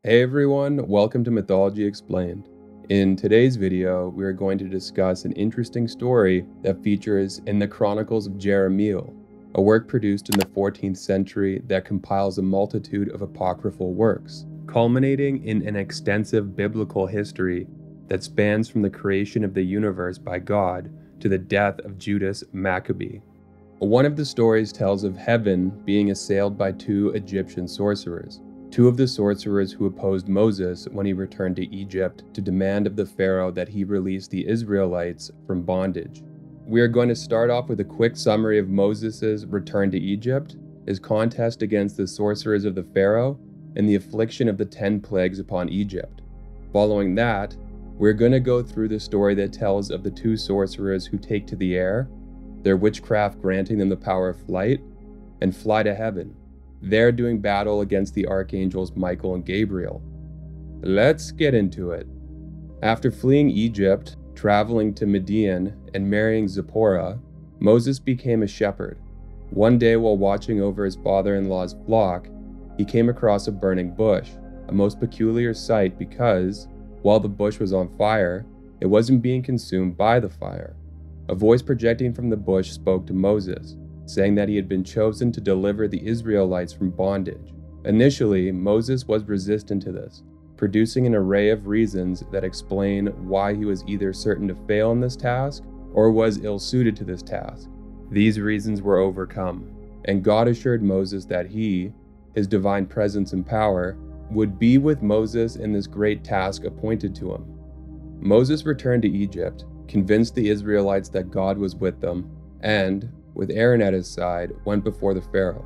Hey everyone, welcome to Mythology Explained. In today's video, we are going to discuss an interesting story that features in the Chronicles of Jerahmeel, a work produced in the 14th century that compiles a multitude of apocryphal works, culminating in an extensive biblical history that spans from the creation of the universe by God to the death of Judas Maccabee. One of the stories tells of heaven being assailed by two Egyptian sorcerers. Two of the sorcerers who opposed Moses when he returned to Egypt to demand of the Pharaoh that he release the Israelites from bondage. We are going to start off with a quick summary of Moses' return to Egypt, his contest against the sorcerers of the Pharaoh, and the affliction of the 10 plagues upon Egypt. Following that, we're going to go through the story that tells of the two sorcerers who take to the air, their witchcraft granting them the power of flight, and fly to heaven. They're doing battle against the Archangels Michael and Gabriel. Let's get into it. After fleeing Egypt, traveling to Midian, and marrying Zipporah, Moses became a shepherd. One day while watching over his father-in-law's flock, he came across a burning bush, a most peculiar sight because, while the bush was on fire, it wasn't being consumed by the fire. A voice projecting from the bush spoke to Moses, saying that he had been chosen to deliver the Israelites from bondage. Initially, Moses was resistant to this, producing an array of reasons that explain why he was either certain to fail in this task or was ill-suited to this task. These reasons were overcome, and God assured Moses that he, his divine presence and power, would be with Moses in this great task appointed to him. Moses returned to Egypt, convinced the Israelites that God was with them, and, with Aaron at his side, went before the Pharaoh.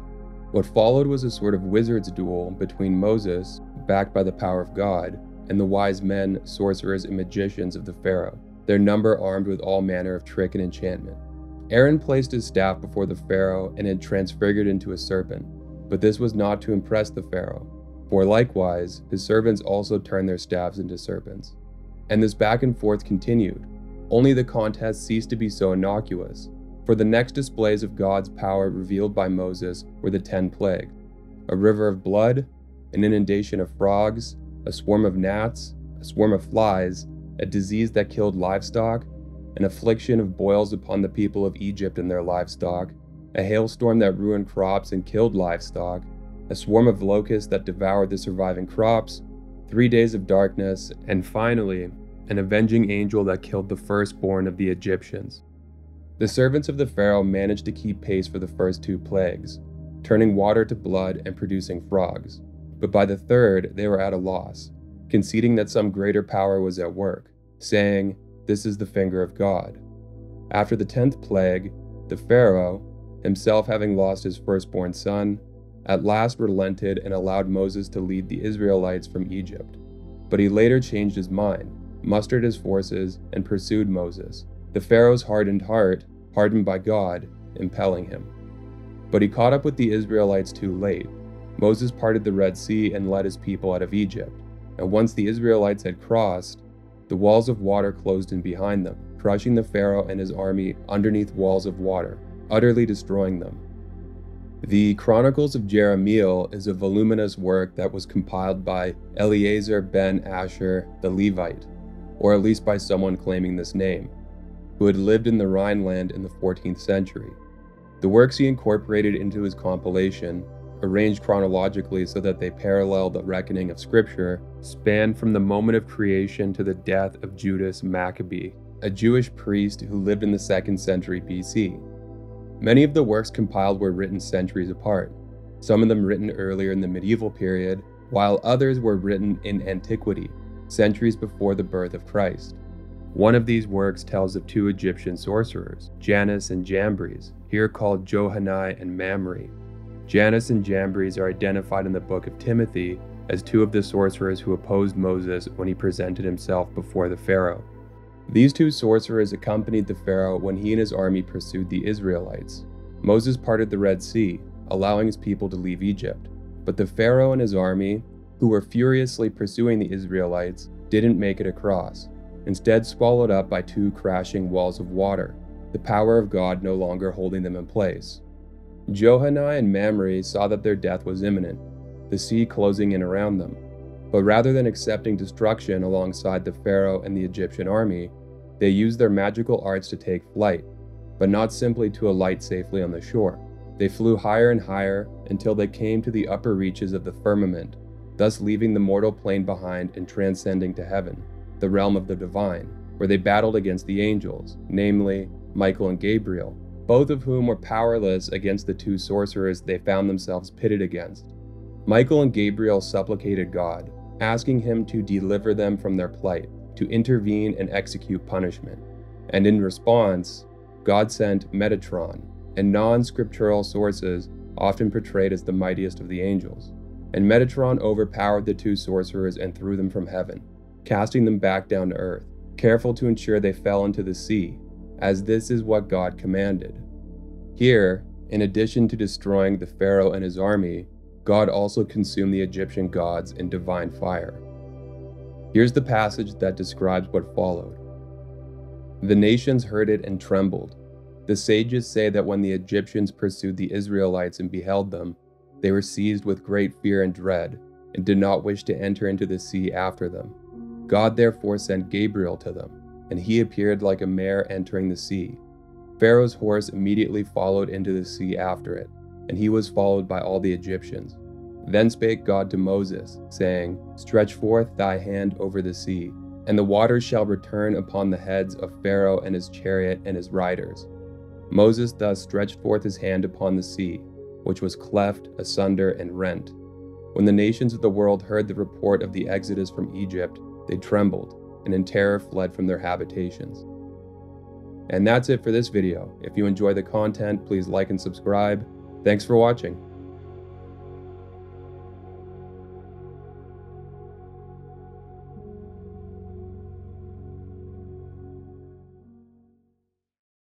What followed was a sort of wizard's duel between Moses, backed by the power of God, and the wise men, sorcerers, and magicians of the Pharaoh, their number armed with all manner of trick and enchantment. Aaron placed his staff before the Pharaoh and it transfigured into a serpent, but this was not to impress the Pharaoh, for likewise, his servants also turned their staffs into serpents. And this back and forth continued. Only the contest ceased to be so innocuous, for the next displays of God's power revealed by Moses were the 10 plagues: a river of blood, an inundation of frogs, a swarm of gnats, a swarm of flies, a disease that killed livestock, an affliction of boils upon the people of Egypt and their livestock, a hailstorm that ruined crops and killed livestock, a swarm of locusts that devoured the surviving crops, 3 days of darkness, and finally, an avenging angel that killed the firstborn of the Egyptians. The servants of the Pharaoh managed to keep pace for the first 2 plagues, turning water to blood and producing frogs. But by the third, they were at a loss, conceding that some greater power was at work, saying, "This is the finger of God." After the 10th plague, the Pharaoh, himself having lost his firstborn son, at last relented and allowed Moses to lead the Israelites from Egypt. But he later changed his mind, mustered his forces, and pursued Moses, the Pharaoh's hardened heart, hardened by God, impelling him. But he caught up with the Israelites too late. Moses parted the Red Sea and led his people out of Egypt, and once the Israelites had crossed, the walls of water closed in behind them, crushing the Pharaoh and his army underneath walls of water, utterly destroying them. The Chronicles of Jerahmeel is a voluminous work that was compiled by Eleazar ben Asher the Levite, or at least by someone claiming this name, who had lived in the Rhineland in the 14th century. The works he incorporated into his compilation, arranged chronologically so that they parallel the reckoning of Scripture, span from the moment of creation to the death of Judas Maccabee, a Jewish priest who lived in the 2nd century BC. Many of the works compiled were written centuries apart, some of them written earlier in the medieval period, while others were written in antiquity, centuries before the birth of Christ. One of these works tells of 2 Egyptian sorcerers, Jannes and Jambres, here called Johanai and Mamre. Jannes and Jambres are identified in the book of Timothy as 2 of the sorcerers who opposed Moses when he presented himself before the Pharaoh. These 2 sorcerers accompanied the Pharaoh when he and his army pursued the Israelites. Moses parted the Red Sea, allowing his people to leave Egypt, but the Pharaoh and his army, who were furiously pursuing the Israelites, didn't make it across, instead swallowed up by 2 crashing walls of water, the power of God no longer holding them in place. Johanai and Mamre saw that their death was imminent, the sea closing in around them. But rather than accepting destruction alongside the Pharaoh and the Egyptian army, they used their magical arts to take flight, but not simply to alight safely on the shore. They flew higher and higher until they came to the upper reaches of the firmament, thus leaving the mortal plane behind and transcending to heaven, the realm of the divine, where they battled against the angels, namely Michael and Gabriel, both of whom were powerless against the two sorcerers they found themselves pitted against. Michael and Gabriel supplicated God, asking him to deliver them from their plight, to intervene and execute punishment. And in response, God sent Metatron, and non-scriptural sources often portrayed as the mightiest of the angels. And Metatron overpowered the two sorcerers and threw them from heaven, casting them back down to earth, careful to ensure they fell into the sea, as this is what God commanded. Here, in addition to destroying the Pharaoh and his army, God also consumed the Egyptian gods in divine fire. Here's the passage that describes what followed. The nations heard it and trembled. The sages say that when the Egyptians pursued the Israelites and beheld them, they were seized with great fear and dread, and did not wish to enter into the sea after them. God therefore sent Gabriel to them, and he appeared like a mare entering the sea. Pharaoh's horse immediately followed into the sea after it, and he was followed by all the Egyptians. Then spake God to Moses, saying, Stretch forth thy hand over the sea, and the waters shall return upon the heads of Pharaoh and his chariot and his riders. Moses thus stretched forth his hand upon the sea, which was cleft asunder and rent. When the nations of the world heard the report of the exodus from Egypt, they trembled, and in terror fled from their habitations. And that's it for this video. If you enjoy the content, please like and subscribe. Thanks for watching.